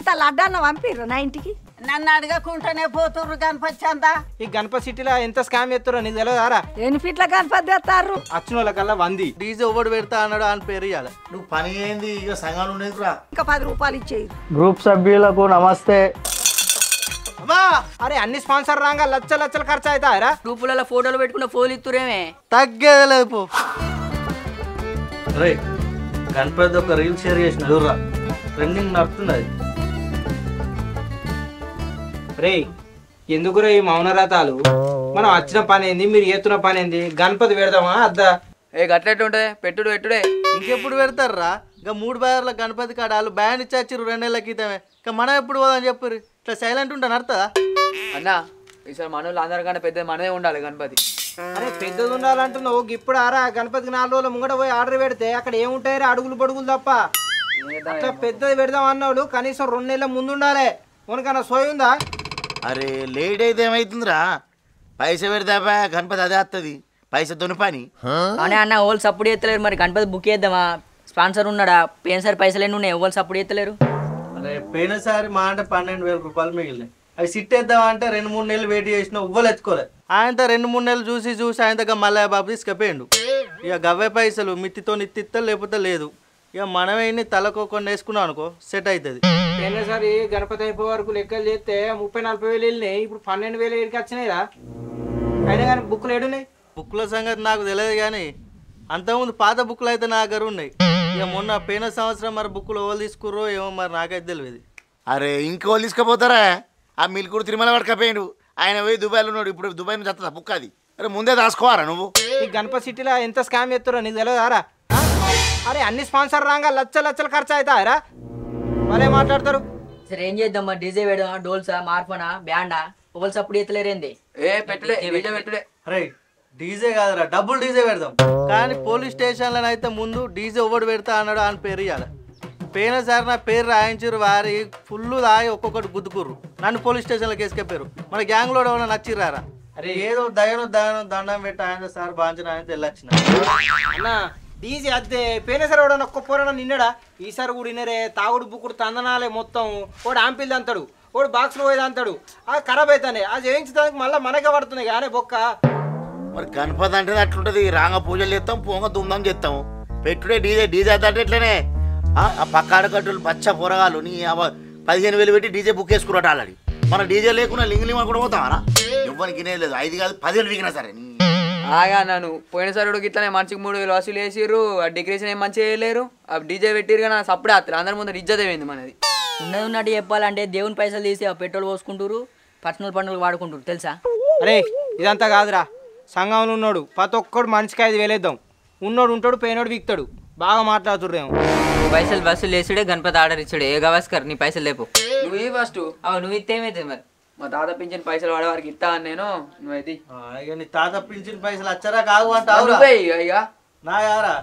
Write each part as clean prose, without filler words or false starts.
ఇంత లడ్డన్న పంపిర్రు నా ఇంటికి నన్ను అడగకుండానే పోతుర్రు గణపతి చందా ఈ గణపతి సిటీలో ఎంత స్కామ్ ఎత్తురో నీకు తెలియదారా? ఎన్ని ఫీట్ల గణపతి తెస్తారు వచ్చిన వాళ్ళకల్లా 100 డీజే ఓవర్ పెడతా అన్నాడు అని పేరు ఇవ్వాలి. నువ్వు పని అయింది ఇక సంఘాలు ఉండేది రా. ఇంకా 10 రూపాయలు ఇచ్చేయి. గ్రూప్ సభ్యులకు నమస్తే. అమ్మా అరే అన్ని స్పాన్సర్ రాగా లచ్చలు ఖర్చు అవుతాయరా? గ్రూపులలో ఫోటోలు పెట్టుకున్న ఫోన్లు ఇస్తురేమే తగ్గేది లేదు పో. రే గణపతి ఒక రీల్ షేర్ చేసిన చూడరా, ట్రెండింగ్ నడుతున్నది. రే ఎందుకురా ఈ మౌనరథాలు? మనం వచ్చిన పని ఏంది, మీరు ఎత్తున పని ఏంది? గణపతి పెడదామా అద్దా? ఏ గట్లెట్టు ఉంటుంది పెట్టుడే. ఇంకెప్పుడు పెడతారా? ఇంకా 3 బార్ల గణపతి కాడ వాళ్ళు బ్యాండ్ ఇచ్చారు 2 నెలల క్రితమే. ఇంకా మనం ఎప్పుడు పోదని చెప్పు. ఇట్లా సైలెంట్ ఉంటాను అర్థదా అన్నా? ఈసారి మనోళ్ళు అందరికన్నా పెద్ద మనమే ఉండాలి గణపతి. అరే పెద్దది ఉండాలంటున్నావు. ఇప్పుడు ఆరా గణపతికి 4 రోజుల ముంగట పోయి ఆర్డర్ పెడితే అక్కడ ఏముంటాయి? అడుగులు పడుగులు తప్ప. అట్లా పెద్దది పెడదాం అన్నాడు కనీసం 2 నెలల ముందు ఉండాలి. ఉనకన్నా సోయి ఉందా? అరే లేట్ అయితే ఏమైతుందిరా? పైసా పెడతాపా గణపతి అదే వస్తుంది. పైసతోని పని అనే అన్న ఓళ్ళు సపోర్ట్ చేస్తలేరు. మరి గణపతి బుక్ చేద్దామా? స్పాన్సర్ ఉన్నాడా? పోయినసారి పైసలు ఎన్ని ఉన్నాయి? ఎవరు సపోర్ట్ చేస్తలేరు. అరే పోయినసారి మా అంటే 12,000 రూపాయలు మిగిలినాయి. అవి సిట్టేద్దామంటే 2-3 నెలలు వెయిట్ చేసిన ఉవ్వలు ఎత్తుకోలేదు. ఆయనతో 2-3 నెలలు చూసి ఆయన దగ్గర మల్లయ్య బాబు తీసుకపోయిండు. ఇక గవ్వే పైసలు మిత్తితో ఇత్తిస్తా లేకపోతే లేదు. ఇక మనమే ఇన్ని తలకు కొన్ని వేసుకున్నాం అనుకో సెట్ అవుతుంది. పోయినసారి గణపతి అయిపోయే వరకు లెక్కలు చేస్తే 30-40 వేలు వెళ్ళినాయి. ఇప్పుడు 12,000 ఏడికి వచ్చినాయిరా. అయినా కానీ బుక్లు ఏడున్నాయి? బుక్ల సంగతి నాకు తెలియదు కానీ అంతకుముందు పాత బుక్లు అయితే నా దగ్గర ఉన్నాయి. ఇక మొన్న పోయిన సంవత్సరం మరి బుక్లు ఎవరు తీసుకుర్రో ఏమో మరి నాకైతే తెలియదు. అరే ఇంకోళ్ళు తీసుకుపోతారా? ఆ మిల్కుడు తిరుమల పడకపోయాడు. ఆయన పోయి దుబాయ్లో ఉన్నాడు. ఇప్పుడు దుబాయ్ నుంచి వస్తుందా బుక్ అది? అరే ముందే దాసుకోవారా నువ్వు? ఈ గణపతి సిటీలో ఎంత స్కామ్ ఎత్తురో నీకు తెలియదారా? అరే అన్ని స్పాన్సర్ రాగా లచ్చలు ఖర్చు అవుతాయరా? వాళ్ళే మాట్లాడతారు. సరే ఏం చేద్దాం? మరి డీజే పెడదామా? డోల్సా, మార్ఫనా, బ్యాండా? ఎవరు సపోర్ట్ చేస్తలేరేంది? పెట్టుడే. అరే డీజే కాదురా, డబుల్ డీజే పెడదాం. కానీ పోలీస్ స్టేషన్లో అయితే ముందు డీజే ఒకటి పెడతా అన్నాడు అని పేరు ఇవ్వాలి. పోయినసారి నా పేరు రాయించారు. వారి ఫుల్ దాగి ఒక్కొక్కటి గుద్దుకుర్రు. నన్ను పోలీస్ స్టేషన్లోకి వేసుకెప్పారు. మన గ్యాంగ్లో ఏమైనా నచ్చిర్రారా? అరే ఏదో దయను దండం పెట్టి ఆయన సార్ బాంచిన ఆయన తెల్లొచ్చిన అన్నా డీజీ అద్దే. పోయినసారి వాడు ఒక్క పోరాడ నిన్నడా? ఈసారి కూడా వినరే. తాగుడు బుక్కుడు తందనాలే మొత్తం. వాడు ఆంపిల్ అంతాడు, వాడు బాక్స్లో పోయేది అంతాడు. అది ఖరాబ్ అవుతానే. అది చేయించడానికి మళ్ళీ మనకే పడుతున్నాయి కానీ బొక్క. మరి గణపతి అంటే అట్లుంటది. రాంగ పూజలు చేస్తాం, పోంగ దుమ్దం చేస్తాం. పెట్టుడే డీజే అంటే ఎట్లనే ఆ పక్క ఆడకట్టులు పచ్చ పొరగాలు నీ 15,000 పెట్టి డీజే బుక్ వేసుకున్నట్టు ఆల్రెడీ. మన డీజే లేకుండా లింగలింగ కూడా పోతామరా? ఇవ్వనికి లేదు. 5 కాదు 10,000 వికినా సరే. ఆగా నన్ను పోయినసారి ఇట్లానే మనిషికి 3,000 వసూలు వేసిర్రు. ఆ డెకరేషన్ ఏం మంచిగా చేయలేరు. ఆ డీజే పెట్టిరు కానీ సప్పుడే వస్తారు. అందరి ముందు ఇజ్జత్ ఏమైంది మనది. ఉన్నట్టు చెప్పాలంటే దేవుని పైసలు తీసి పెట్రోల్ పోసుకుంటారు, పర్సనల్ పండుగలు వాడుకుంటారు తెలుసా? అరే ఇదంతా కాదురా. సంఘంలో ఉన్నాడు ప్రతి ఒక్కడు మనిషికి 5,000 వేద్దాం. ఉన్నోడు ఉంటాడు, పోయినోడు బిక్తాడు. బాగా మాట్లాడుతుర్రేమో. పైసలు వసూలు వేసుడే గణపతి ఆర్డర్ ఇచ్చాడు. ఏ గవాస్కర్ నీ పైసలు లేపు. నువ్వు ఫస్ట్ నువ్వు ఇస్తే ఏమైతే మరి? మా తాత పింఛన్ పైసలు వాడేవారికి ఇస్తా అని నేను. నువ్వైతే ఇక నీ తాత పింఛన్ పైసలు వచ్చారా కావు అంటావు నా యారా?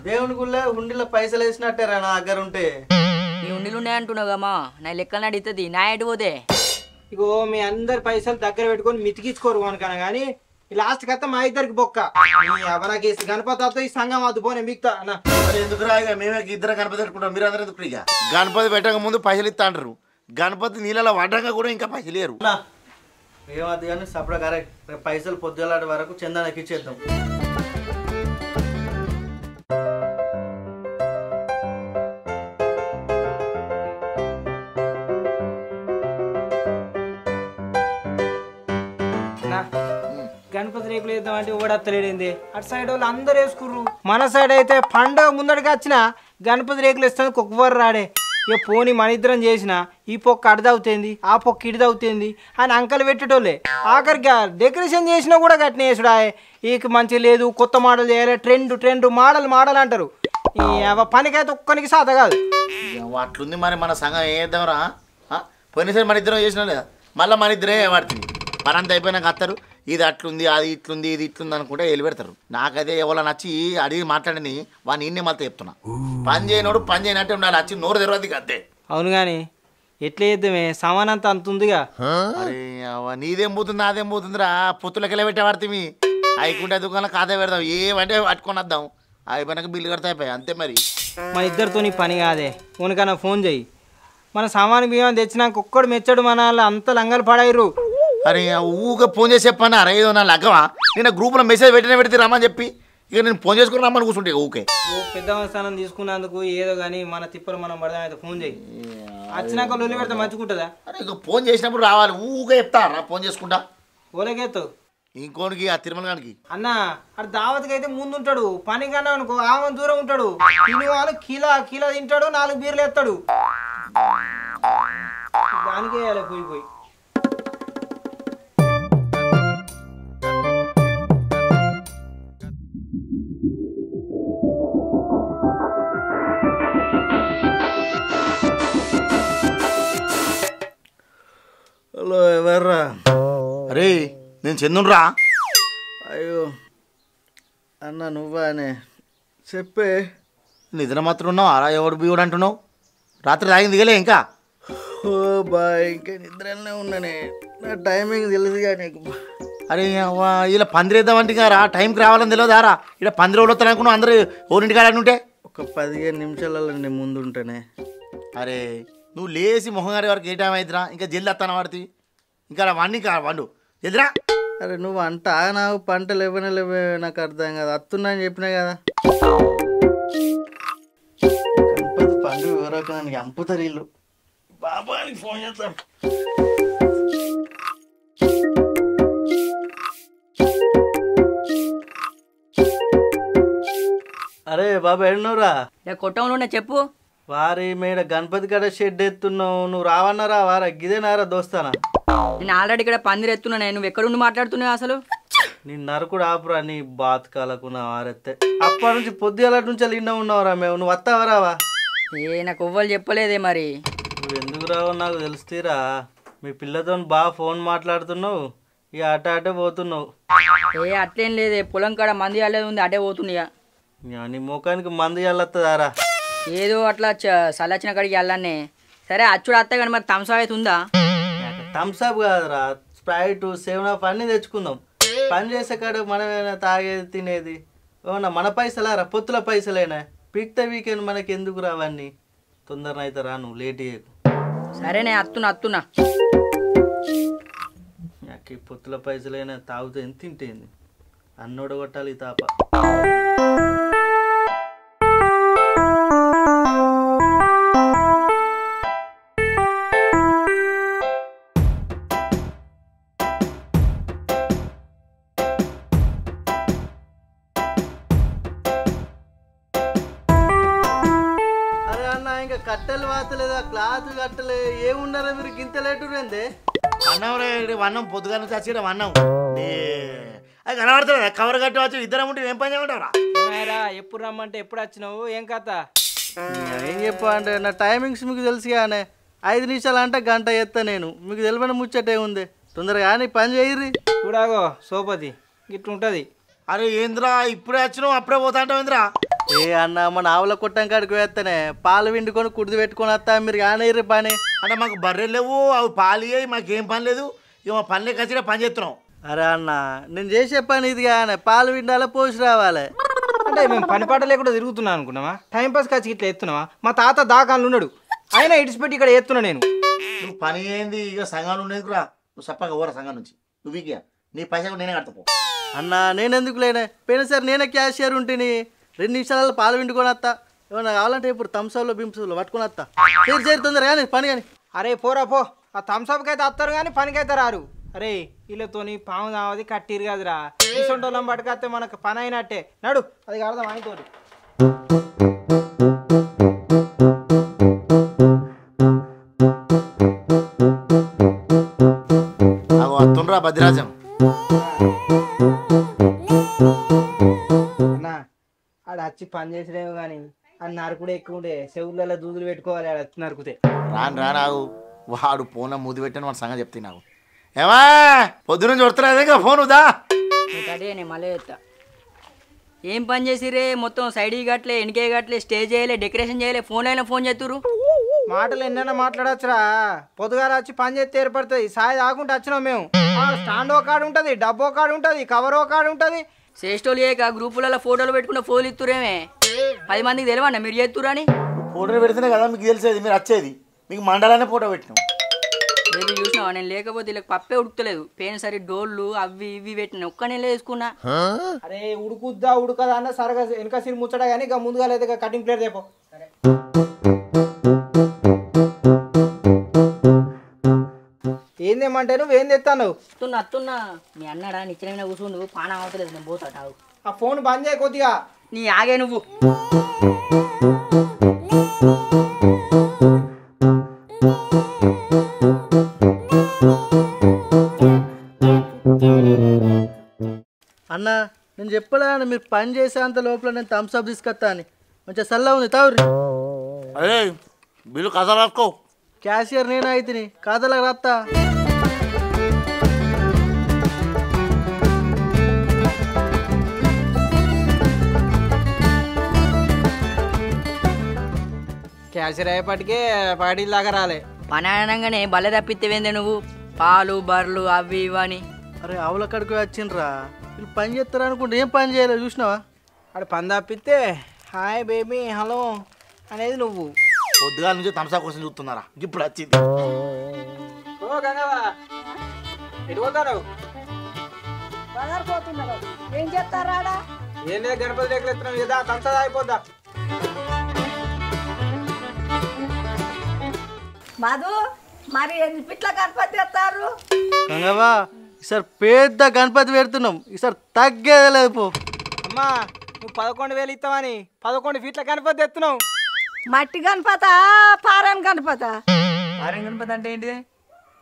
దేవుని గుళ్ళే ఉండిలో పైసలు వేసినట్టేరా నా దగ్గర ఉంటే. నీ ఉండిలు ఉన్నాయంటున్నావు కమ్మా. నా లెక్కలు నడుతుంది నా ఎటు పోతే. ఇగో మీ అందరి పైసలు దగ్గర పెట్టుకొని మితికించుకోరు అనుకన్నా కానీ ఈ లాస్ట్ కత్త మా ఇద్దరికి బొక్క. ఎవరికి గణపతి ఈ సంఘం వద్దు పోనే మిగతా అన్న. ఎందుకు రాగా మేమే ఇద్దరు గణపతి పెట్టుకుంటాం. మీరు అందరూ ఎందుకు? ఇక గణపతి పెట్టక ముందు పైసలు ఇస్తా అంటారు. గణపతి నీళ్ళలో వడ్డంగా కూడా ఇంకా పైసలు లేరు. ఏమది కానీ సపడా కరెక్ట్. రేపు పైసలు పొద్దులాంటి వరకు చందానికి ఇచ్చేద్దాం. గణపతి రేకులు వేద్దాం అంటే ఓడత్తలేడింది. అటు సైడ్ వాళ్ళు అందరు వేసుకుర్రు. మన సైడ్ అయితే పండుగ ముందడికి వచ్చిన గణపతి రేకులు వేస్తుంది కుక్కవరు రాడే. ఇక పోనీ మన ఇద్దరం చేసిన ఈ పొక్క అడదవుతుంది, ఆ పొక్క ఇడిదవుతుంది అని అంకలు పెట్టేటోళ్ళే. ఆఖరికి డెకరేషన్ చేసినా కూడా గట్టిన వేసుడా. ఈక మంచిగా లేదు, కొత్త మోడల్ చేయాలి, ట్రెండ్ మోడల్ అంటారు. ఈ పనికైతే ఒక్కనికి సాత కాదు. అట్లుంది మరి మన సంఘం ఏం చేద్దాంరా? పోయినసారి మన ఇద్దరం చేసినా లేదా? మళ్ళీ మన ఇద్దరే పడుతుంది. పనంతా అయిపోయినాక వస్తారు. ఇది అట్లుంది, అది ఇట్లుంది, ఇది ఇట్లుంది అనుకుంటే వెళ్ళి పెడతారు. నాకైతే ఎవరో నచ్చి అడిగి మాట్లాడని వాడిని ఇన్నే మళ్ళీ చెప్తున్నా. పని చేయనోడు పని చేయనట్టే ఉండాలి. వచ్చి నోరు తెరవద్దు అంతే. అవును కానీ ఎట్లా చేద్దామే? సామానంతా అంత ఉందిగా. అరే నీదేం పోతుంది నాదేం పోతుందిరా? పొత్తులకెళ్ళి పెట్టే పడుతుంది. అయికుంటే దుకాణంలో ఖాతా పెడదాం. ఏమంటే పట్టుకొని వద్దాం. అయిపోయినాక బిల్లు కడితే అయిపోయాయి అంతే. మరి మన ఇద్దరితో నీ పని కాదే. ఉనకన్నా ఫోన్ చెయ్యి. మన సామాను బియ్యం తెచ్చినాక ఒక్కడు మెచ్చడు మన వాళ్ళు అంత లంగలు పడాయిరు. అరే ఊగా ఫోన్ చేసి చెప్పన్నా అరే ఏదో నా లగ్గమా నేను గ్రూప్లో మెసేజ్ పెడితే రమ్మని చెప్పి ఇక నేను ఫోన్ చేసుకుని రమ్మని కూర్చుంటే ఊకే పెద్ద స్థానం తీసుకున్నందుకు ఏదో కానీ మన తిప్పలు మనం పడదాం అయితే ఫోన్ చేయి. వచ్చినాక లొల్లి పెడితే మంచుకుంటుందా? అరే ఇక ఫోన్ చేసినప్పుడు రావాలి ఊగా చెప్తారా ఫోన్ చేసుకుంటా. ఓలకేతో ఇంకోనికి ఆ తిరుమల గానికి అన్న అటు దావత్కి అయితే ముందు ఉంటాడు, పని కన్నా అనుకో ఆమె దూరం ఉంటాడు. తినేవాళ్ళు కిలో తింటాడు, 4 బీర్లు ఎత్తాడు. దానికే వేయాలి పోయి. హలో ఎవర్రా? అరే నేను చందునురా. అయ్యో అన్న నువ్వా అనే చెప్పే. నిద్ర మాత్రం ఉన్నావు అలా ఎవడు బియ్యడు అంటున్నావు? రాత్రి తాగింది దిగలే ఇంకా? ఓ బాయ్ ఇంకా నిద్రలోనే ఉన్నానే, నా టైమింగ్ తెలుసుగా నీకు. అరే ఇలా పందిరేద్దామంటే రా టైంకి రావాలని తెలియదారా? ఇక్కడ 10 రోజులు వస్తాను అనుకున్నావు అందరూ ఓరింటికాడ ఉంటే. ఒక 15 నిమిషాలలో నేను ముందు ఉంటానే. అరే నువ్వు లేచి మొహం గారి వరకు ఏ టైం అవుతురా? ఇంకా జల్ది వస్తాను వాడితే ఇంకా వండు ఎదురా. అరే నువ్వు అంట నాకు పంటలు లేవే నాకు అర్థం కదా, అత్తున్నా అని చెప్పినా కదా. గణపతి పండుగ ఎవరొక నన్ను చంపుతారు వీళ్ళు. బాబానికి ఫోన్ చేస్తాం. అరే బాబా ఎన్నోరా? కొట్టంలో చెప్పు. వారి మేడ గణపతి కాడ షెడ్ ఎత్తున్నావు, నువ్వు రావన్నారా? వారా గిదేనారా దోస్తానా? నేను ఆల్రెడీ ఇక్కడ పందిరి ఎత్తున్నా, నువ్వు ఎక్కడుండి మాట్లాడుతున్నావు అసలు? నీ నరకుడు ఆపురా నీ బాతకాలకు నా వారెత్తే. అప్పటి నుంచి పొద్దుగల నుంచి నిన్న ఉన్నావురా మేము. నువ్వు వస్తావా రావా? నాకు ఎవ్వరు చెప్పలేదే మరి. నువ్వు ఎందుకు రావో నాకు తెలుస్తీరా. మీ పిల్లతో బాగా ఫోన్ మాట్లాడుతున్నావు, ఇక అటే పోతున్నావు. అట్లేం లేదే, పొలం కాడ మంది అల్లేది ఉంది, అటే పోతున్నాయా. నీ ముఖానికి మందు వెళ్ళొస్తుందారా? ఏదో అట్లా చల్లచ్చిన కాడికి వెళ్ళానే. సరే అచ్చుడు అత్త కానీ మరి థమ్స్ అప్ అయితే ఉందా? థమ్స్అప్ కాదురా, స్ప్రైట్ 7 అన్నీ తెచ్చుకుందాం. పని చేసే కాడ మనమేనా తాగేది తినేది? అవునా మన పైసలారా? పొత్తుల పైసలేనా? పిక్త వీకెండ్ మనకి ఎందుకు రావన్నీ? తొందరన అయితే రా, నువ్వు లేట్ చేయకు. సరేనే అత్తున్నా. నాకు పొత్తుల పైసలైనా తాగుతూ ఎంత తింటేంది? అన్నోడ కొట్టాలి తాప. కట్టెలు వాతలేదా? క్లాత్ కట్టలే ఏమున్నారా మీరు? గింత లేటు రేందే అన్నం అన్నం పొద్దుగాల చచ్చి అన్నం అది కనబడతలేదా? కవర్ కట్టి వచ్చి ఇద్దరం ఉంటే ఏం పని చేయమంటారా? ఎప్పుడు రమ్మంటే ఎప్పుడు వచ్చినావు? ఏం కథ? ఏం చెప్పా అంటే నా టైమింగ్స్ మీకు తెలుసు కానీ 5 నిమిషాలు అంటే గంట ఎత్తా నేను. మీకు తెలియని ముచ్చటే ఉంది. తొందరగా కానీ పని చేయర్రి. చూడాగో సోపతి ఇట్లా ఉంటుంది. అరే ఏంద్రా ఇప్పుడే వచ్చినావు అప్పుడే పోతా అంటావు ఏంద్రా? ఏ అన్న మన ఆవుల కొట్టం కాడికి వేస్తానే పాలు విండుకొని కుడిది పెట్టుకొని వస్తా, మీరు కానయ్యి పని. అంటే మాకు బర్రెలు లేవు, అవి పాలు అయ్యి మాకేం పని లేదు, ఇక మా పనిలో ఖచ్చితంగా పని చేస్తున్నాం. అరే అన్న నేను చేసే పని ఇది కానీ పాలు విండాలా పోసి రావాలి. అంటే మేము పని పాట లేకుండా తిరుగుతున్నాం అనుకున్నావా? టైంపాస్ ఖర్చు ఇట్లా ఎత్తున్నావా? మా తాత దాకాలు ఉన్నాడు, అయినా ఇడిచిపెట్టి ఇక్కడ ఎత్తున్నా నేను. నువ్వు పని ఏంది ఇక సంఘాలు ఉండేదిరా? నువ్వు సప్పగా ఓరా సంఘం నుంచి నువ్వు ఇక నీ పైసలు నేనే కడతాపో. అన్న నేను ఎందుకు లేనే? పోయినసారి నేనే క్యాషియర్ ఉంటుంది. 2 నిమిషాలలో పాలు విండుకొని వస్తా. ఏమన్నా కావాలంటే ఇప్పుడు థమ్స్అప్లో బింప్స్లో పట్టుకొని వస్తా. చేరి తొందరగా కానీ పని కానీ. అరే పోరా పో, ఆ థమ్స్అప్కి అయితే వస్తారు కానీ పనికైతే రారు. అరే వీళ్ళతోని పాము కావది కట్టిరు కదరా, తీసుంటోళ్ళం పట్టుకొస్తే మనకు పని అయినట్టే. నడు అది కాదు ఆయనతోటి. వస్తుండ్రా భద్రాజం. అన్నా ఆడ వచ్చి పని చేసినేమో కానీ ఆ నరుకుడు ఎక్కువ ఉండే, చెవులలో దూదులు పెట్టుకోవాలి ఆడ వచ్చి నరుకుతే. రాను వాడు ఫోన్ మూది పెట్టాను వాడు సంగతి చెప్తే నాకు. ఏమా పొద్దున చూడతారా ఫోన్ ఉదా? అదే నేను మళ్ళీ చెప్తా. ఏం పని చేసిరే? మొత్తం సైడ్ గట్లే వెనకే గట్లే స్టేజ్ చేయలే, డెకరేషన్ చేయలే, ఫోన్ అయినా ఫోన్ చేతురు. మాటలు ఎన్నైనా మాట్లాడచ్చురా, పొద్దుగాల వచ్చి పని చేస్తే ఏర్పడుతుంది. సాయి ఆకుంటే వచ్చినాం మేము. స్టాండ్ ఒక కాడు ఉంటుంది, డబ్బు ఒక కాడు ఉంటుంది, కవర్ ఒక కాడు ఉంటుంది. చేష్టోళ్ళు చేయక గ్రూపులలో ఫోటోలు పెట్టుకున్న ఫోన్లు ఇస్తురేమే. 10 మందికి తెలియవన్నా మీరు చేస్తురు అని? ఫోటోలు పెడితేనే కదా మీకు తెలిసేది మీరు వచ్చేది. మీకు మండలానే ఫోటో పెట్టినాం. బేబీ చూసినావా నేను లేకపోతే వీళ్ళకి పప్పే ఉడుకుతలేదు పోయినసారి డోళ్ళు అవి ఇవి పెట్టిన ఒక్క నెల వేసుకున్నా. అరే ఉడుకుద్దా ఉడకదా అన్న సరగా వెనక సీన్ ముచ్చడా కానీ ఇక ముందుగా లేదా కటింగ్ ప్లేట్ దేపో. ఏందేమంటే నువ్వు ఏం తెస్తాను? అత్తున్నా మీ అన్నాడా నిచ్చిన కూర్చుండు పాన అవతలేదు నేను పోతావు. ఆ ఫోన్ బంద్ చేయ కొద్దిగా. నీ ఆగే నువ్వు. అన్న నేను చెప్పలే అన్న మీరు పని చేసేంత లోపల నేను థమ్స్ అప్ తీసుకొస్తా అని. మంచిగా సల్లా ఉంది తావురి. అరే బిల్లు కథ రాసుకో. క్యాషియర్ నేనే అయితే కాదలకు రాస్తా. క్యాషియర్ అయ్యేపటికే పాటిలాగా రాలే. పని అనగానే బల్లె తప్పిత్తేవేందే నువ్వు పాలు బర్రెలు అవి ఇవి అని. అరే ఆవుల కడుకు వచ్చిండ్రా వీళ్ళు పని చేస్తారు అనుకుంటే ఏం పని చేయలేదు చూసినావా. అక్కడ పని తప్పితే హాయ్ బేబీ హలో అనేది నువ్వు. పొద్దుగాల నుంచి తమసా కోసం చూస్తున్నారా ఇప్పుడు వచ్చింది. ఓ గంగవ్వ ఎటు పోతారు? బజార్ పోతున్నారు. ఏం చేస్తారా? ఏం లేదు గణపతి రేకులు ఎత్తున్నాం కదా తమసా అయిపోద్దా. మధు మరి ఎన్ని పిట్ల గణపతి తెస్తారు? గంగవ్వా ఈసారి పెద్ద గణపతి పెడుతున్నాం. ఈసారి తగ్గేదే లేదు పో. అమ్మా నువ్వు 11,000 ఇస్తావని 11 ఫీట్ల గణపతి ఎత్తున్నావు. మట్టి గణపత పారాయణ గణపత? ఆర్యం గణపతి అంటే ఏంటిది?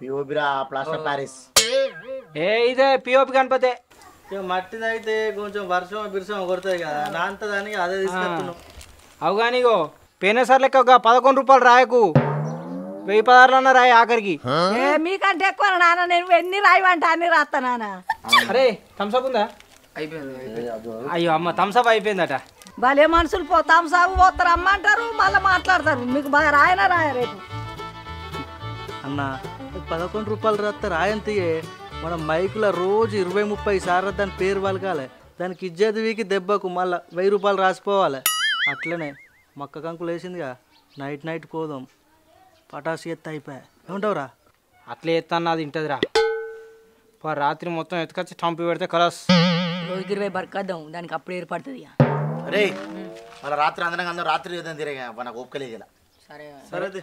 పిఓపిరా ప్లాస్టర్ ప్యారిస్. ఏ ఇదే పిఓపి గణపతే. ఇక మట్టిది అయితే కొంచెం వర్షం బిరుసం కొడుతుంది కదా నాంతదానికి అదే తీసుకొస్తున్నాం. అవుగానిగో పోయినసారి లెక్క ఒక 11 రూపాయలు రాయకు 1016 రాయి ఆఖరికి. ఏ మీకంటే ఎక్కువ నాన్న. నేను ఎన్ని రాయమంటే అన్ని రాస్తా నాన్న. అరే థమ్సప్ ఉందా? అయిపోయింది. అయ్యో అమ్మ థమ్సప్ అయిపోయిందట. భలే మనుషులు పోతాం సాగు పోతారు అమ్మంటారు మళ్ళీ మాట్లాడతారు. మీకు బాగా రాయనా రాయ రేపు అన్న 11 రూపాయలు రాస్తారు రాయంతియే. మన మైకులో రోజు 20-30 సార్లు దాని పేరు పలకాలి. దానికి ఇజ్జత్ వీకి దెబ్బకు మళ్ళీ 1000 రూపాయలు రాసిపోవాలి. అట్లనే మక్క కంకులు వేసిందిగా నైట్ పోదాం పటాసు ఎత్త అయిపోయా. ఏమంటావురా? అట్లే ఎత్తన్నా అది ఇంటదిరా. రాత్రి మొత్తం ఎత్తుకొచ్చి చంపి పెడితే కలస్. రోజుకి 20 బర్కద్దాం దానికి అప్పుడు ఏర్పడుతుంది. అరే వాళ్ళ రాత్రి అందరం రాత్రి ఏదైనా తిరిగా నాకు ఒప్పుకోలేదు ఇలా. సరే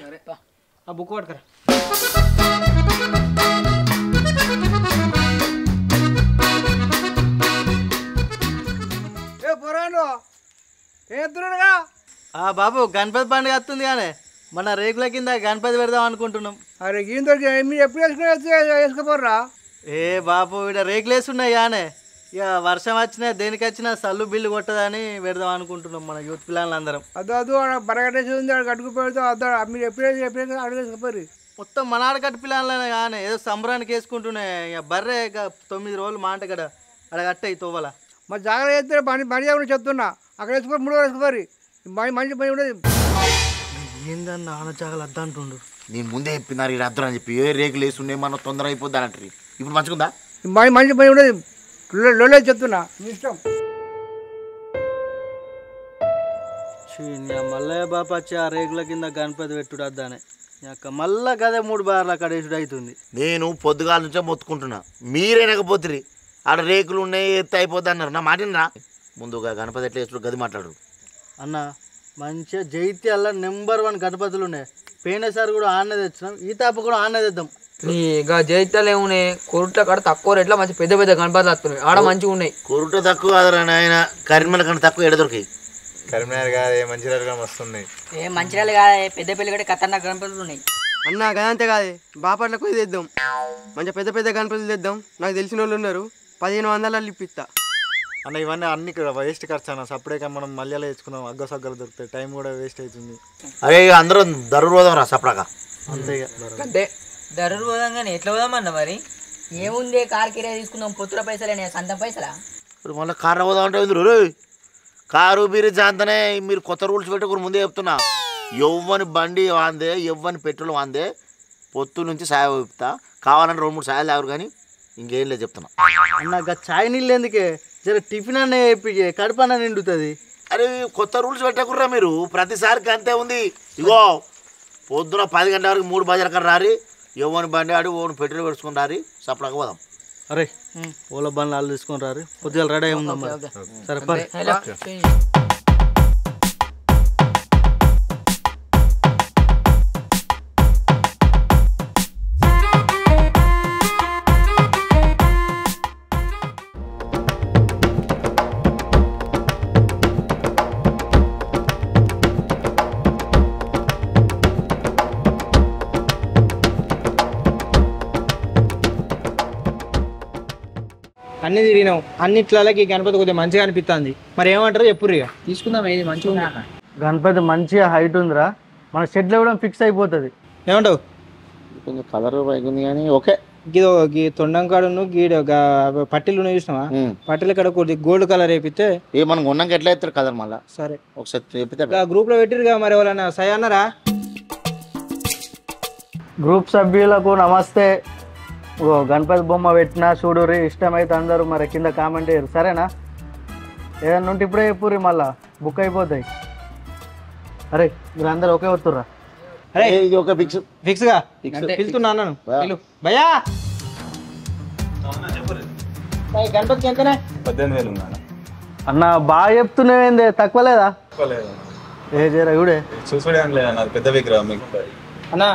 సరే ఆ బుక్ పట్టుకరా. బాబు గణపతి పండుగ వస్తుంది కానీ మన రేకుల కింద గణపతి పెడదాం అనుకుంటున్నాం. అరే మీరు ఎప్పుడు వేసుకోపోర్రా? ఏ బాబు ఇక్కడ రేకులు వేస్తున్నాయి కానీ ఇక వర్షం వచ్చినా దేనికి వచ్చినా సల్లు బిల్లు కొట్టదని పెడదాం అనుకుంటున్నాం మన యూత్ పిల్లలందరం. అదో బరగట్టేసి ఉంది కట్టుకు పెడతాం. అదో మీరు ఎప్పుడు అడిగేసుకోపోరు. మొత్తం మన ఆడకట్టు పిల్లలనే కానీ ఏదో సంబరానికి వేసుకుంటున్నాయి. ఇక బర్రె ఇక 9 రోజులు మాట కడ అక్కడ కట్టాయి తోవల. మరి జాగ్రత్త చేస్తే పని చెప్తున్నా. అక్కడ వేసుకోరు 3 రోజులు వేసుకోపోరు. మంచి పని ఉండదు. ఏందన్న ఆనచాగలు అద్ద అంటుండు. నేను ముందే చెప్పినారు ఈ అద్దరు అని చెప్పి ఏ రేకులు వేస్తుండే మన తొందర అయిపోద్ది అంటారు. ఇప్పుడు మంచిగుందా? మంచి పని ఉండదు. లొల్లే చెప్తున్నా మీ ఇష్టం. మల్లయ్య బాప వచ్చి ఆ రేకుల కింద గణపతి పెట్టుడు అద్దానే మళ్ళా గదే 3 బార్లు అక్కడ వేసుడు అవుతుంది. నేను పొద్దుగాల నుంచే మొత్తుకుంటున్నా మీరేనకపోతురి. ఆడ రేకులు ఉన్నాయి ఎత్తి అయిపోద్ది అన్నారు. నా మాటినరా? ముందుగా గణపతి ఎట్లా వేసుడు గది మాట్లాడు అన్న. మంచిగా జైత్యాల నెంబర్ 1 గణపతులు ఉన్నాయి. పోయినసారి కూడా ఆన్నే తెచ్చినాం. ఈ తాప కూడా ఆన్నే తెద్దాం. నీ జైత్యాలు ఏమున్నాయి కొరుట్ల కాడ తక్కువ రేట్ల మంచి పెద్ద గణపతులు వస్తున్నాయి. ఆడ మంచిగా ఉన్నాయి. కొరుట తక్కువ కాదురా నాయన. కరీంనగర్ కంటే తక్కువ ఎడ దొరికాయి. కరీంనగర్ కాదు మంచిర్యాల కానీ వస్తున్నాయి. మంచిర్యాల కాదు పెద్ద పెళ్లి కూడా ఖతర్నాక్ గణపతులు ఉన్నాయి. అన్న గదంతే కాదు బాపట్ల కొద్ది తెద్దాం. మంచిగా పెద్ద గణపతులు తెద్దాం. నాకు తెలిసిన వాళ్ళు ఉన్నారు 1500 ఇప్పిస్తా అన్న. ఇవన్నీ అన్ని వేస్ట్ ఖర్చు అన్న. సపరేట్గా మనం మళ్ళీ తెచ్చుకుందాం. అగ్గసగ్గలు దొరుకుతాయి. టైం కూడా వేస్ట్ అవుతుంది. అరే అందరూ దర్రు పోదాం రా సపడాక. అంతే ధరలు పోదాం కానీ ఎట్లా పోదామన్న మరి? ఏముంది కార్ కిరాయి తీసుకుందాం. పొత్తుల పైసలేనే సంతం పైసలా? ఇప్పుడు మళ్ళీ కారు పోదాం అంటే కారు బీరు జాంతనే మీరు కొత్త రూల్స్ పెట్టుకుని ముందే చెప్తున్నా. ఎవ్వని బండి వాందే ఎవ్వని పెట్రోల్ వాందే పొత్తు నుంచి సాయ చెప్తా. కావాలని 2-3 సాయాలు తాగరు కానీ ఇంకేం లేదు చెప్తున్నా. అన్న చాయ్ నీళ్ళు ఎందుకే జర టిఫిన్ అనే చెప్పి కడుపు అన్న నిండుతుంది. అరే కొత్త రూల్స్ పెట్టకుర్రా మీరు. ప్రతిసారికి అంతే ఉంది. ఇగో పొద్దున 10 గంటల వరకు 3 బజార్ కాడ రారి ఎవరిని బండి ఆడి ఓని పెట్రోల్ పెట్టుకుని రారి సపడక పోదాం. అరే ఓల బండ్లు వాళ్ళు తీసుకొని రారు పొద్దుగా రెడీ అయి ఉందాం సరే పరి. అన్ని తిరిగినాం, అన్నిట్లకి గణపతి కొద్దిగా మంచిగా అనిపిస్తుంది. మరి ఏమంటారు చెప్పుర్రు ఇక. తీసుకుందాం, ఏది మంచిగా గణపతి మంచిగా హైట్ ఉందిరా, మన షెడ్లో కూడా ఫిక్స్ అయిపోతుంది. ఏమంటావు? కొంచెం కలర్ పైకుంది కానీ ఓకే. గీదో గీ తొండం కాడను గీడ పట్టీలు ఉన్నాయి చూసినావా, పట్టీల కాడ కొద్దిగా గోల్డ్ కలర్ వేపిస్తే ఏ మనం కొన్నాక ఎట్లా అవుతారు కలర్ మళ్ళీ సరే ఒకసారి చెప్పితే గ్రూప్ లో పెట్టిరుగా. మరి ఎవరన్నా సై అన్నారా? గ్రూప్ సభ్యులకు నమస్తే. ఓ గణపతి బొమ్మ పెట్టినా చూడుర్రి, ఇష్టమైతే అందరూ మరి కింద కామెంట్ చేయరు సరేనా? ఏదన్నా ఉంటే ఇప్పుడే చెప్పుర్రి, మళ్ళా బుక్ అయిపోతాయి. అరే మీరు అందరు ఒకే వస్తుర్రా? అరే ఇది ఒక ఫిక్స్ ఫిక్స్ గా పిలుతున్నా అన్నాను. భయ్యా గణపతికి ఎంతనే? 18,000 ఉందా అన్న? బాగా చెప్తున్నావేందే, తక్కువ లేదా? ఏ జరా ఇవిడే చూసుకోవడానికి లేదా పెద్ద విగ్రహం మీకు అన్నా?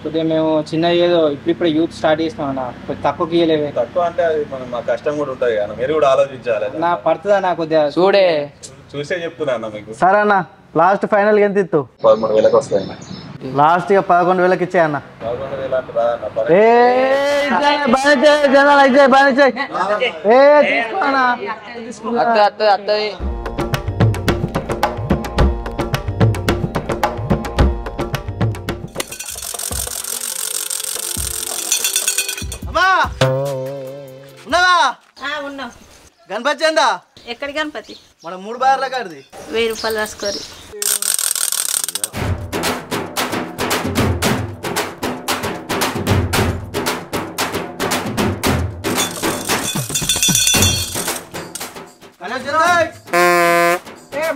కొద్దిగా మేము చిన్న ఏదో ఇప్పుడు యూత్ స్టార్ట్ చేస్తాం అన్న, కొద్దిగా తక్కువకి ఇయ్యలేవే. తక్కువ అంటే అది మనం మా కష్టం కూడా ఉంటుంది కదా, మీరు కూడా ఆలోచించాలి. నా పడుతుందా నా కొద్దిగా చూడే చూసే చెప్తున్నా అన్న మీకు. సరే అన్న, లాస్ట్ ఫైనల్ ఎంత ఇత్తు? 13,000 వస్తాయి. లాస్ట్ ఇక 11,000 ఇచ్చాయన్న. 11,000 అంటే రాదన్న. అత్తది అమ్మా ఉన్నావా? ఉన్నాం. గణపతి చందా ఎక్కడి గణపతి? మన 3 బార్ల కాడిది. 1000 రూపాయలు రాసుకోరు.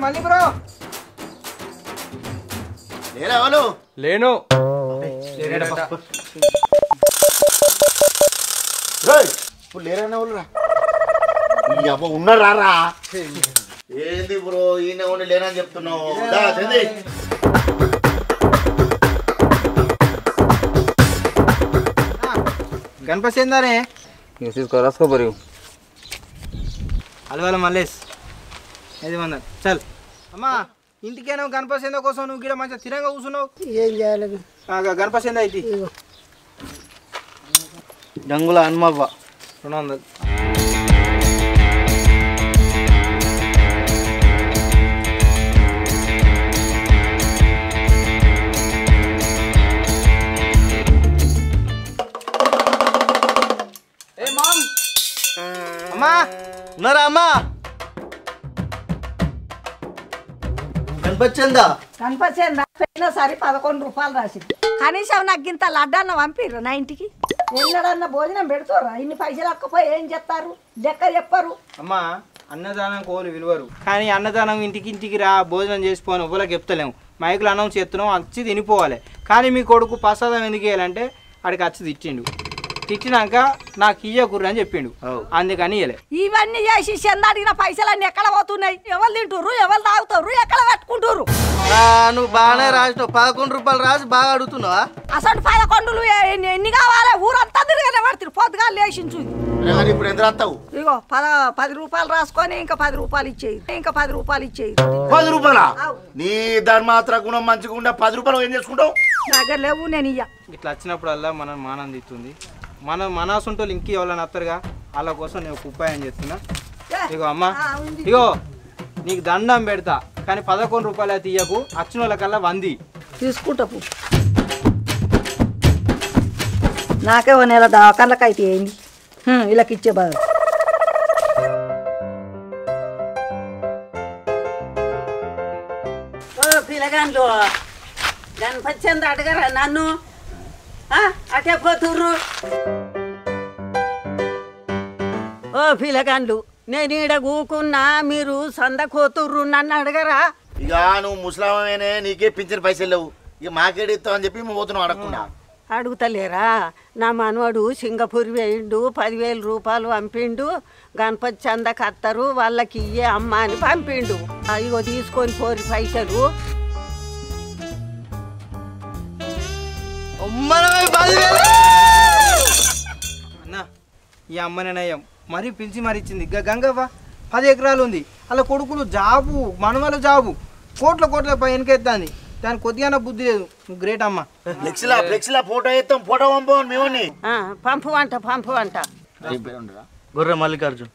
మళ్ళీ బ్రో లేరా వాళ్ళు? లేను. ఇప్పుడు లేరనే వాళ్ళు రా ఉన్నారా రా? ఏంది బ్రో ఈయన ఉండి లేనని చెప్తున్నావు? గణపతి ఏందానే రాసుకోబరి అలవాల మల్లేష్ 500 చల్. అమ్మా ఇంటికేనో గణపతి ఏందో కోసం నువ్వు గిడ మంచిగా తిరంగా కూర్చున్నావు. ఏం చేయాలి? గణపతి ఏందా అయితే గంగుల హనుమవ్వ 200. అమ్మా ఉన్నారా అమ్మా? గణపతి చందా గణపతి పోయినసారి 11 రూపాయలు రాసింది. కనీసం నాకు ఇంత లడ్డన్న పంపిర్రు నా ఇంటికి. ఎన్నడన్న భోజనం పెడతారా? ఇన్ని పైసలు అక్కపోయి ఏం చెప్తారు? లెక్క చెప్పరు. అమ్మా అన్నదానం కోలు విలువరు, కానీ అన్నదానం ఇంటికి రా భోజనం చేసిపోను ఎవరికి చెప్తలేము. మైకులు అనౌన్స్ చేస్తున్నాం, వచ్చి తినిపోవాలి. కానీ మీ కొడుకు ప్రసాదం ఎందుకు వేయాలంటే అడికి వచ్చి తిట్టిండు. తిట్టినాక నాకు ఇయ్యకుర్రు అని చెప్పిండు, అందుకని ఇయ్యలే. ఇవన్నీ చేసి చెంద అడిగిన పైసలన్నీ ఎక్కడ పోతున్నాయి? ఎవరు తింటుర్రు, ఎవరు తాగుతారు, ఎక్కడ పెట్టుకుంటుర్రు? నువ్వు బాగానే రాసినావు. 11 రూపాయలు రాసి బాగా అడుగుతున్నావా? అసలు 11 ఎన్ని కావాలి? ఊరంతా తిరిగానే పడుతుంది. పొద్దుగా లేచించు. ఇప్పుడు ఎంత రాస్తావు? ఇగో 10 రూపాయలు రాసుకొని ఇంకా 10 రూపాయలు ఇచ్చేయి. 10 రూపాయల నీ ధర్మాత్ర గుణం మంచిగా ఉండే 10 రూపాయలు ఏం చేసుకుంటావు? దగ్గర లేవు, నేను ఇయ్య. ఇట్లా వచ్చినప్పుడల్లా మనం ఆనందిస్తుంది. మనసుంటోళ్ళు ఇంక ఎవరైనా వస్తారుగా, వాళ్ళ కోసం నేను ఒక ఉపాయం చేస్తున్నా. ఇగో అమ్మా, ఇగో నీకు దండం పెడతా, కానీ 11 రూపాయలు అయితే ఇయ్యకు. వచ్చిన వాళ్ళకల్లా 100 తీసుకుంటాపు. నాకే ఓ నెల దాకాళ్ళకైతే ఏంది వీళ్ళకి ఇచ్చే బాధ. పిల్లగాండ్లు గణపతి చంద్ర అడగరా నన్ను? అటే పోతుర్రు. ఓ పిల్లగాండ్లు, నేను ఈడ కూకున్నా, మీరు సంద కోతుర్రు, నన్ను అడగరా? ఇక నువ్వు ముసలామేనే, నీకే పింఛన్ పైసలు లేవు. ఇక మాకేడు ఇస్తాం అని చెప్పి మేము పోతున్నాం అడగకుండా. అడుగుతలేరా? నా మనవడు సింగపూర్ వేయిండు, 10,000 రూపాయలు పంపిండు, గణపతి చందకు అత్తరు వాళ్ళకి ఇయ్యే అమ్మ అని పంపిండు. ఇగో తీసుకొని పోరి పైసలు. అన్నా ఈ అమ్మనే నయం మరీ పిలిచి మరీ ఇచ్చింది. గంగవ్వ 10 ఎకరాలు ఉంది, అలా కొడుకులు జాబు, మనవలు జాబు, కోట్ల వెనకెత్తాంది. దానికి కొద్దిగా బుద్ధి లేదు. నువ్వు గ్రేట్ అమ్మ. ఫ్లెక్సీలా ఫోటో ఎత్తాం, ఫోటో పంపం మేము. పంపు అంట గొర్రె మల్లికార్జున్.